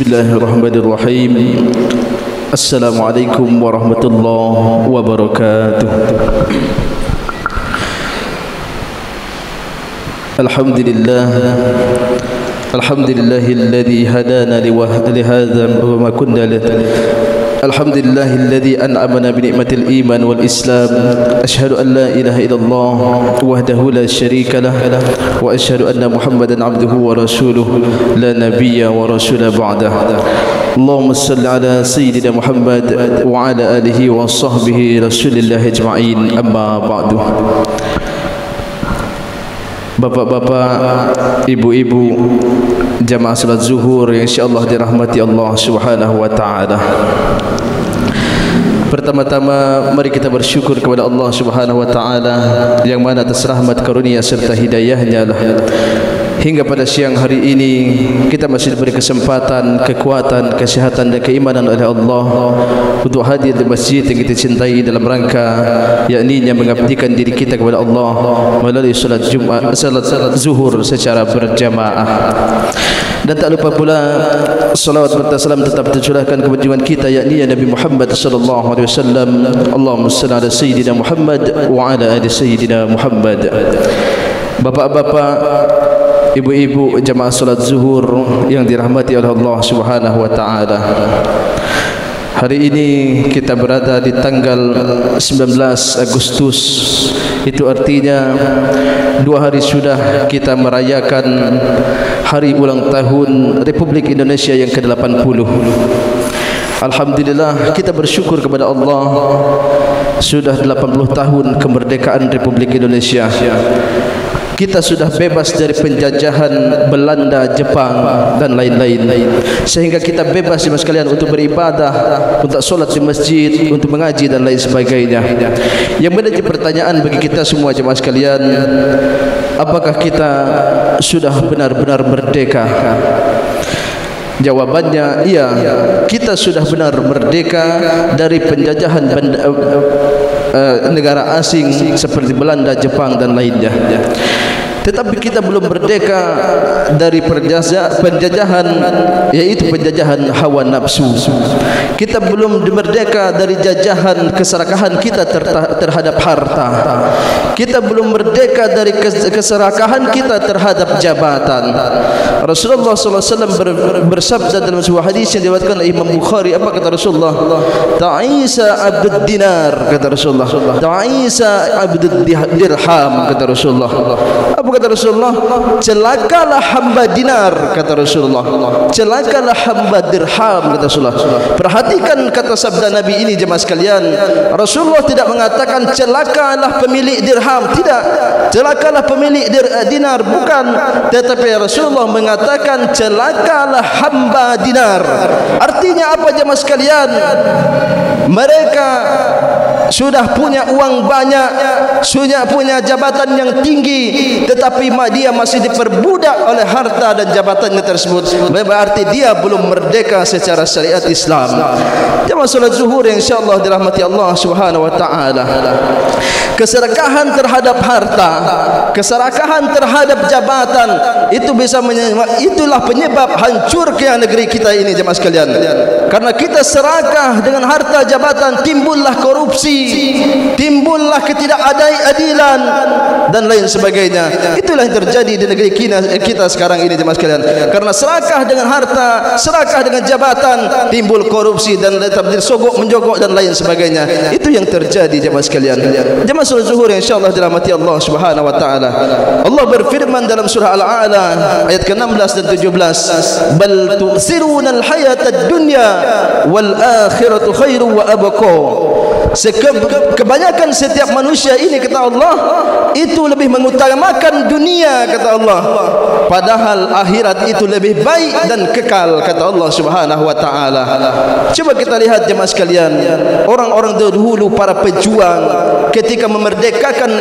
Bismillahirrahmanirrahim. Assalamualaikum warahmatullahi wabarakatuh. Alhamdulillahilladzi hadana lihadza wa ma kunna Alhamdulillahilladzi an'amana bi ni'matil iman wal islam. Asyhadu an la ilaha illallah wahdahu la syarika lah wa asyhadu anna Muhammadan abduhu wa rasuluhu la nabiyya wa rasula ba'dah. Allahumma salli ala sayyidina Muhammad wa ala alihi wa sahbihi rasulillah ajma'in. Amma ba'du. Bapak-bapak, ibu-ibu, jamaah salat zuhur yang insyaallah dirahmati Allah Subhanahu wa taala. Pertama-tama mari kita bersyukur kepada Allah Subhanahu wa taala yang mana atas rahmat karunia serta hidayahnya lah hingga pada siang hari ini kita masih diberi kesempatan, kekuatan, kesehatan dan keimanan oleh Allah untuk hadir di masjid yang kita cintai dalam rangka yakni mengabdikan diri kita kepada Allah melalui salat Jumat, salat zuhur secara berjamaah. Dan tak lupa pula salawat serta salam tetap tercurahkan kepada junjungan kita yakni Nabi Muhammad sallallahu alaihi wasallam. Allahumma shalli ala sayyidina Muhammad wa ala ali sayyidina Muhammad. Bapak-bapak, ibu-ibu, jamaah salat zuhur yang dirahmati oleh Allah Subhanahu wa taala. Hari ini kita berada di tanggal 19 Agustus. Itu artinya 2 hari sudah kita merayakan hari ulang tahun Republik Indonesia yang ke-80. Alhamdulillah, kita bersyukur kepada Allah sudah 80 tahun kemerdekaan Republik Indonesia. Kita sudah bebas dari penjajahan Belanda, Jepang dan lain-lain, sehingga kita bebas jemaah sekalian untuk beribadah, untuk solat di masjid, untuk mengaji dan lain sebagainya. Yang menjadi pertanyaan bagi kita semua jemaah sekalian, apakah kita sudah benar-benar merdeka? Jawabannya iya, kita sudah benar merdeka dari penjajahan negara asing seperti Belanda, Jepang dan lainnya. Tetapi kita belum merdeka dari penjajahan, yaitu penjajahan hawa nafsu. Kita belum merdeka dari jajahan keserakahan kita terhadap harta. Kita belum merdeka dari keserakahan kita terhadap jabatan. Rasulullah SAW bersabda dalam sebuah hadis yang diriwayatkan oleh Imam Bukhari. Apa kata Rasulullah? Ta'isa abdud dinar, kata Rasulullah. Ta'isa abdud dirham, kata Rasulullah. Apa kata Rasulullah? Celakalah hamba dinar, kata Rasulullah. Celakalah hamba dirham, kata Rasulullah. Perhatikan kata sabda Nabi ini jemaah sekalian. Rasulullah tidak mengatakan celakalah pemilik dirham, tidak. Celakalah pemilik dinar, bukan. Tetapi Rasulullah mengatakan celakalah hamba dinar. Artinya apa jemaah sekalian? Mereka sudah punya uang banyak, sudah punya jabatan yang tinggi, tetapi dia masih diperbudak oleh harta dan jabatannya tersebut. Berarti dia belum merdeka secara syariat Islam. Jemaah salat zuhur yang insyaallah dirahmati Allah Subhanahu wa taala. Keserakahan terhadap harta, keserakahan terhadap jabatan, itulah penyebab hancurnya negeri kita ini jemaah sekalian. Karena kita serakah dengan harta jabatan, timbullah korupsi, timbullah ketidakadilan dan lain sebagainya. Itulah yang terjadi di negeri kita sekarang ini jemaah sekalian. Karena serakah dengan harta, serakah dengan jabatan, timbul korupsi dan sogok menjogok dan lain sebagainya. Itu yang terjadi jemaah sekalian. Jemaah salat zuhur insyaallah dirahmati Allah Subhanahu wa taala. Allah berfirman dalam surah Al-A'la ayat ke-16 dan 17, "Bal tu'siruna al-hayatad dunya wal akhiratu khairu wa abqa." Kebanyakan setiap manusia ini kata Allah itu lebih mengutamakan dunia kata Allah, padahal akhirat itu lebih baik dan kekal kata Allah Subhanahu wa taala. Coba kita lihat jemaah sekalian, orang-orang dahulu para pejuang ketika memerdekakan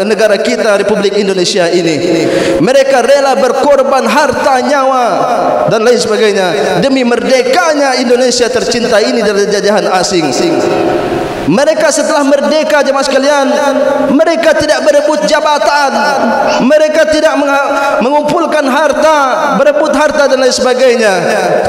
negara kita Republik Indonesia ini, mereka rela berkorban harta, nyawa dan lain sebagainya demi merdekanya Indonesia tercinta ini dari jajahan asing. Mereka setelah merdeka jemaah sekalian, mereka tidak berebut jabatan, mereka tidak mengumpulkan harta, berebut harta dan lain sebagainya.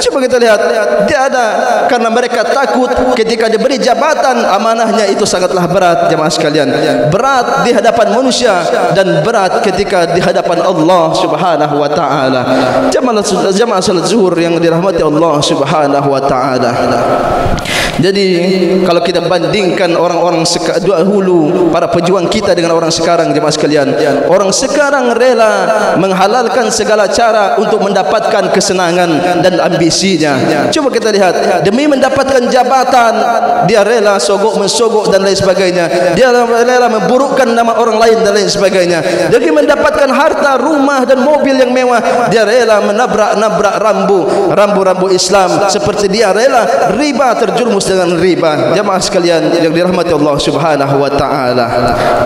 Coba kita lihat, dia ada karena mereka takut ketika diberi jabatan, amanahnya itu sangatlah berat jemaah sekalian. Berat di hadapan manusia dan berat ketika di hadapan Allah Subhanahu wa taala. Jamaah salat zuhur yang dirahmati Allah Subhanahu wa taala. Jadi kalau kita bandingkan orang-orang dahulu, para pejuang kita dengan orang sekarang jemaah sekalian, orang sekarang rela menghalalkan segala cara untuk mendapatkan kesenangan dan ambisinya. Coba kita lihat, demi mendapatkan jabatan dia rela sogok-mensogok dan lain sebagainya, dia rela memburukkan nama orang lain dan lain sebagainya. Demi mendapatkan harta, rumah dan mobil yang mewah, dia rela menabrak-nabrak rambu-rambu Islam, seperti dia rela riba, terjerumus dengan riba. Jamaah sekalian yang dirahmati Allah Subhanahu wa taala.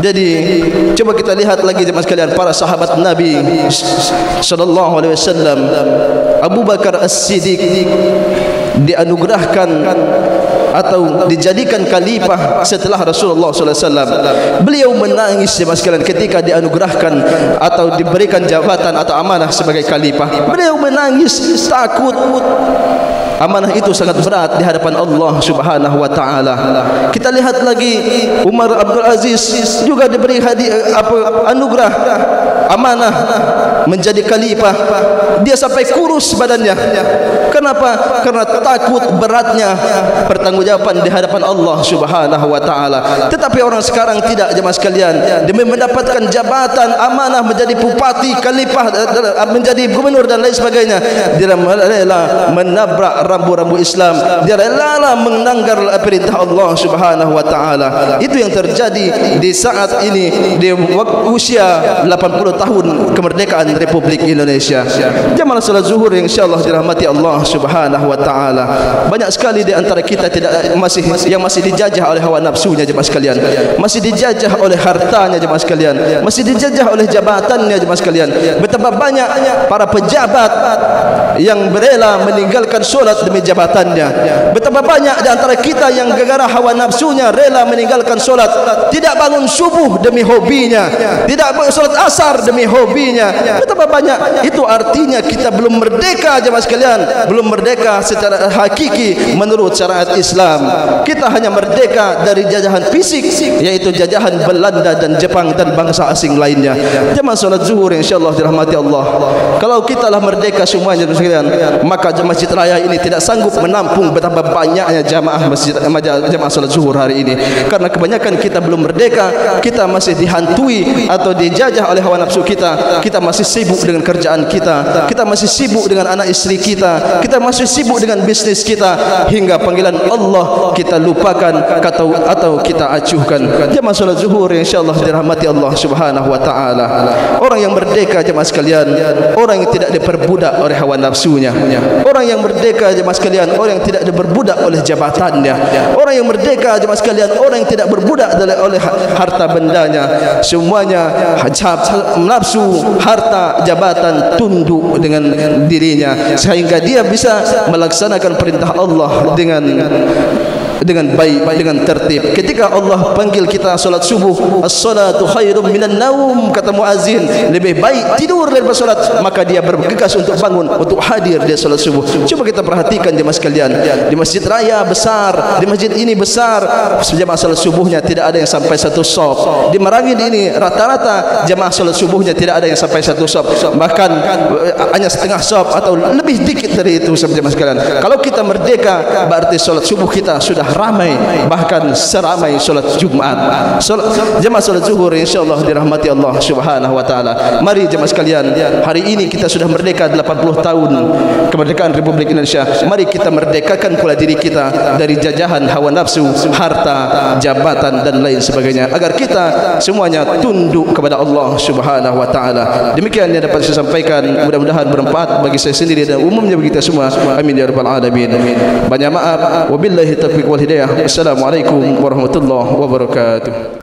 Jadi coba kita lihat lagi jemaah sekalian, para sahabat Nabi sallallahu alaihi wasallam. Abu Bakar As-Siddiq dianugerahkan atau dijadikan khalifah setelah Rasulullah sallallahu alaihi wasallam. Beliau menangis jemaah sekalian ketika dianugerahkan atau diberikan jabatan atau amanah sebagai khalifah. Beliau menangis, takut. Amanah itu sangat berat di hadapan Allah Subhanahu wa taala. Kita lihat lagi Umar Abdul Aziz juga diberi anugerah amanah menjadi khalifah. Dia sampai kurus badannya. Kenapa? Karena takut beratnya pertanggungjawaban di hadapan Allah Subhanahu wa taala. Tetapi orang sekarang tidak jemaah sekalian, demi mendapatkan jabatan amanah menjadi bupati, khalifah, menjadi gubernur dan lain sebagainya, dia rela menabrak rambu-rambu Islam, dia rela melanggar perintah Allah Subhanahu wa taala. Itu yang terjadi di saat ini, di usia 80 tahun kemerdekaan Republik Indonesia. Jamaah salat zuhur yang insyaallah dirahmati Allah Subhanahu wa taala. Banyak sekali di antara kita masih dijajah oleh hawa nafsunya jemaah sekalian, masih dijajah oleh hartanya jemaah sekalian, masih dijajah oleh jabatannya jemaah sekalian. Betapa banyak para pejabat yang rela meninggalkan solat demi jabatannya. Betapa banyak di antara kita yang gara-gara hawa nafsunya rela meninggalkan solat, tidak bangun subuh demi hobinya, tidak solat asar demi hobinya. Betapa banyak. Itu artinya kita belum merdeka jemaah sekalian, belum merdeka secara hakiki menurut syariat Islam. Kita hanya merdeka dari jajahan fisik, yaitu jajahan Belanda dan Jepang dan bangsa asing lainnya. Jemaah salat zuhur insyaallah dirahmati Allah. Kalau kita lah merdeka semuanya sekalian, maka Masjid Raya ini tidak sanggup menampung betapa banyaknya jemaah salat zuhur hari ini. Karena kebanyakan kita belum merdeka, kita masih dihantui atau dijajah oleh hawa nafsu kita. Kita masih sibuk dengan kerjaan kita, kita masih sibuk dengan anak istri kita, kita masih sibuk dengan bisnis kita, hingga panggilan Allah kita lupakan atau kita acuhkan. Jemaah salat zuhur insyaallah dirahmati Allah Subhanahu wa taala. Orang yang merdeka jemaah sekalian, orang yang tidak diperbudak oleh hawa nafsunya. Orang yang merdeka jemaah sekalian, orang yang tidak diperbudak oleh jabatannya. Orang yang merdeka jemaah sekalian, orang yang tidak berbudak oleh harta bendanya. Semuanya nafsu, harta, jabatan tunduk dengan dirinya, sehingga dia bisa melaksanakan perintah Allah dengan baik, dengan tertib. Ketika Allah panggil kita salat subuh, as-salatu khairum minan naum, kata muazin, lebih baik tidur daripada salat, maka dia bergegas untuk bangun, untuk hadir dia salat subuh. Coba kita perhatikan jemaah sekalian, di Masjid Raya besar, di masjid ini besar, jemaah salat subuhnya tidak ada yang sampai satu sop. Di Merangin ini rata-rata jemaah salat subuhnya tidak ada yang sampai satu sop, bahkan hanya setengah sop atau lebih dikit dari itu jemaah sekalian. Kalau kita merdeka, berarti salat subuh kita sudah ramai, bahkan seramai solat Jumat. Jemaah solat zuhur insyaallah dirahmati Allah Subhanahu wa taala. Mari jemaah sekalian, hari ini kita sudah merdeka 80 tahun kemerdekaan Republik Indonesia. Mari kita merdekakan pula diri kita dari jajahan hawa nafsu, harta, jabatan dan lain sebagainya, agar kita semuanya tunduk kepada Allah Subhanahu wa taala. Demikian yang dapat saya sampaikan, mudah-mudahan bermanfaat bagi saya sendiri dan umumnya bagi kita semua. Amin ya rabbal alamin. Banyak maaf. Wabillahi taufiq wal hidayah. Assalamualaikum warahmatullahi wabarakatuh.